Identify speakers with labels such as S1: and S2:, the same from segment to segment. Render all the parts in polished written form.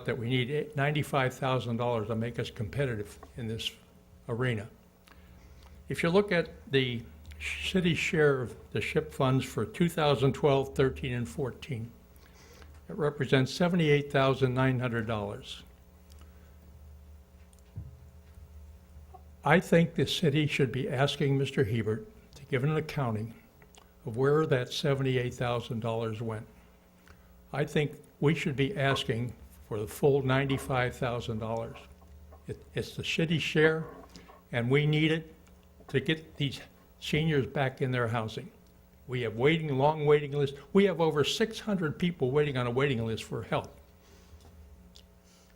S1: that we need $95,000 to make us competitive in this arena. If you look at the city's share of the SHIP funds for 2012, 13, and 14, it represents $78,900. I think the city should be asking Mr. Hebert to give an accounting of where that $78,000 went. I think we should be asking for the full $95,000. It's the city's share, and we need it to get these seniors back in their housing. We have long waiting lists. We have over 600 people waiting on a waiting list for help.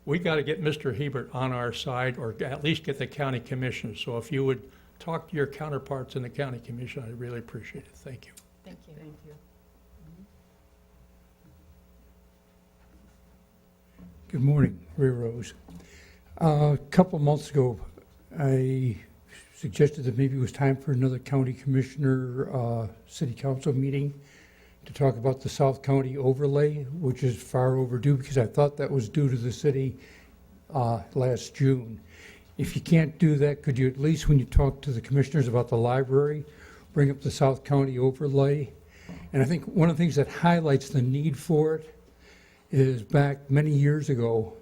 S1: We got to get Mr. Hebert on our side, or at least get the county commissioner. So if you would talk to your counterparts in the county commission, I'd really appreciate it. Thank you.
S2: Thank you.
S3: Thank you.
S4: Good morning, Ray Rose. A couple months ago, I suggested that maybe it was time for another county commissioner city council meeting to talk about the South County overlay, which is far overdue because I thought that was due to the city last June. If you can't do that, could you at least, when you talk to the commissioners about the library, bring up the South County overlay? And I think one of the things that highlights the need for it is back many years ago,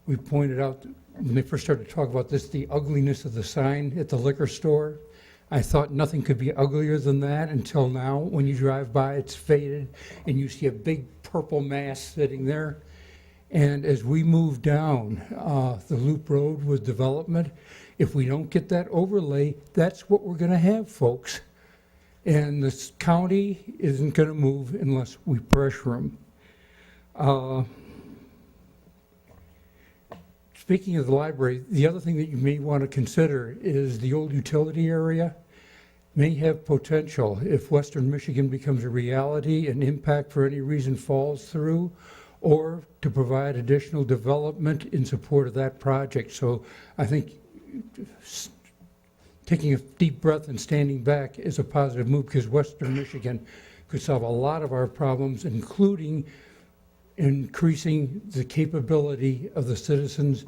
S4: we pointed out, when they first started to talk about this, the ugliness of the sign at the liquor store. I thought nothing could be uglier than that until now. When you drive by, it's faded, and you see a big purple mass sitting there. And as we move down the loop road with development, if we don't get that overlay, that's what we're going to have, folks. And the county isn't going to move unless we pressure them. Speaking of the library, the other thing that you may want to consider is the old utility area may have potential if Western Michigan becomes a reality and impact for any reason falls through, or to provide additional development in support of that project. So I think taking a deep breath and standing back is a positive move, because Western Michigan could solve a lot of our problems, including increasing the capability of the citizens,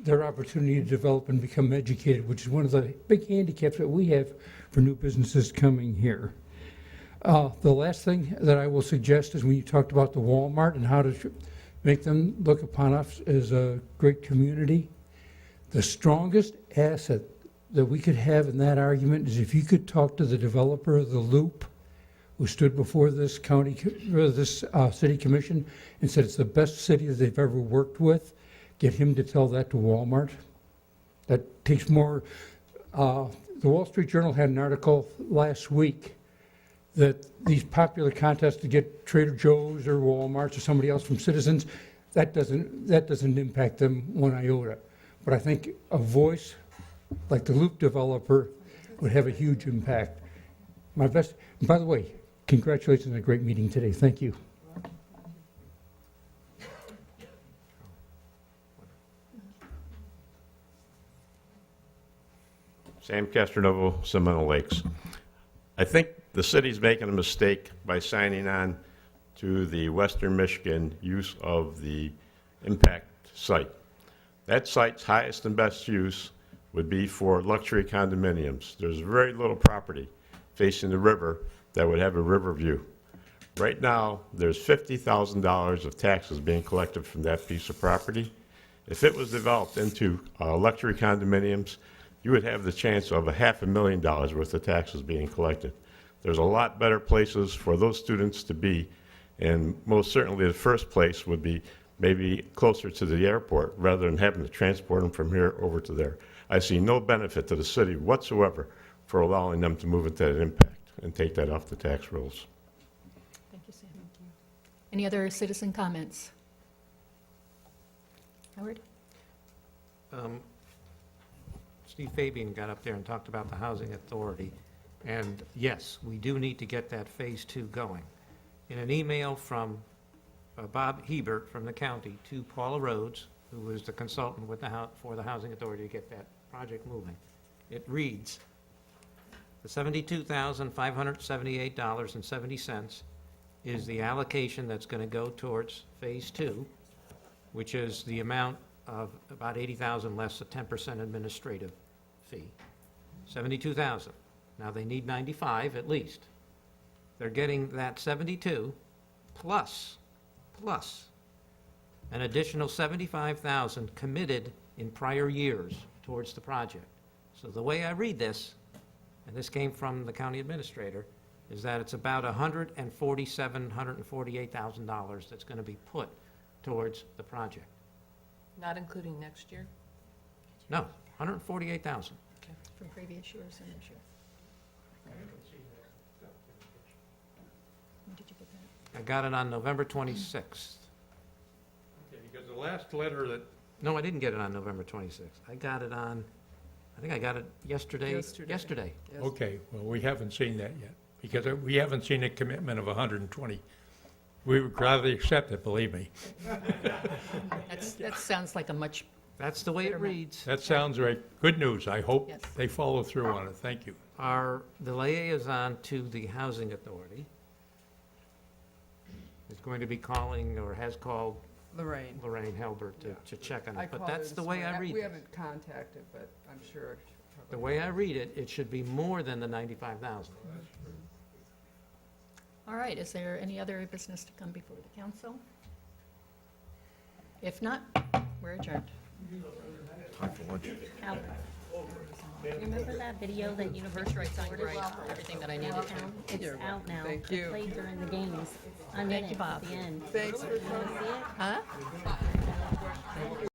S4: their opportunity to develop and become educated, which is one of the big handicaps that we have for new businesses coming here. The last thing that I will suggest is when you talked about the Walmart and how to make them look upon us as a great community, the strongest asset that we could have in that argument is if you could talk to the developer of the Loop, who stood before this city commission and said it's the best city that they've ever worked with, get him to tell that to Walmart. That takes more. The Wall Street Journal had an article last week that these popular contests to get Trader Joe's or Walmart's or somebody else from citizens, that doesn't impact them one iota. But I think a voice like the Loop developer would have a huge impact. My best, and by the way, congratulations on a great meeting today. Thank you.
S5: Sam Castronovo, Seminole Lakes. I think the city's making a mistake by signing on to the Western Michigan use of the impact site. That site's highest and best use would be for luxury condominiums. There's very little property facing the river that would have a river view. Right now, there's $50,000 of taxes being collected from that piece of property. If it was developed into luxury condominiums, you would have the chance of $500,000 worth of taxes being collected. There's a lot better places for those students to be, and most certainly the first place would be maybe closer to the airport rather than having to transport them from here over to there. I see no benefit to the city whatsoever for allowing them to move into that impact and take that off the tax rolls.
S2: Thank you, Sam. Any other citizen comments? Howard?
S6: Steve Fabian got up there and talked about the housing authority. And yes, we do need to get that phase 2 going. In an email from Bob Hebert from the county to Paula Rhodes, who was the consultant with for the housing authority to get that project moving, it reads, the $72,578.70 is the allocation that's going to go towards phase 2. which is the amount of about 80,000 less a 10% administrative fee. 72,000. Now, they need 95 at least. They're getting that 72 plus an additional 75,000 committed in prior years towards the project. So the way I read this, and this came from the county administrator, is that it's about $148,000 that's going to be put towards the project.
S3: Not including next year?
S6: No, 148,000.
S2: From previous years and this year. When did you get that?
S6: I got it on November 26th.
S1: Because the last letter that,
S6: No, I didn't get it on November 26th. I got it on, I think I got it yesterday.
S3: Yesterday. Yes.
S1: okay, well, we haven't seen that yet, because we haven't seen a commitment of 120. We would gladly accept it, believe me.
S2: That sounds like a much,
S6: That's the way it reads.
S1: That sounds right. Good news. I hope
S2: Yes.
S1: they follow through on it. Thank you.
S6: The liaison to the Housing Authority is going to be calling, or has called,
S3: Lorraine.
S6: Lorraine Helbert to check on
S3: I
S6: it. But
S3: called her
S6: that's
S3: this
S6: the way I
S3: morning.
S6: read
S3: We
S6: it.
S3: haven't contacted, but I'm sure.
S6: The way I read it, it should be more than the 95,000.
S2: all right, is there any other business to come before the council? If not, we're adjourned.
S7: Remember that video that Universal recorded
S2: Right, everything that I needed to.
S7: It's
S3: You're
S7: out now.
S3: Thank
S7: It
S3: you.
S7: played during the games. I'm in
S2: Thank
S7: it
S2: you, Bob.
S7: at the end.
S3: Thanks for
S7: You wanna see it?
S2: Huh?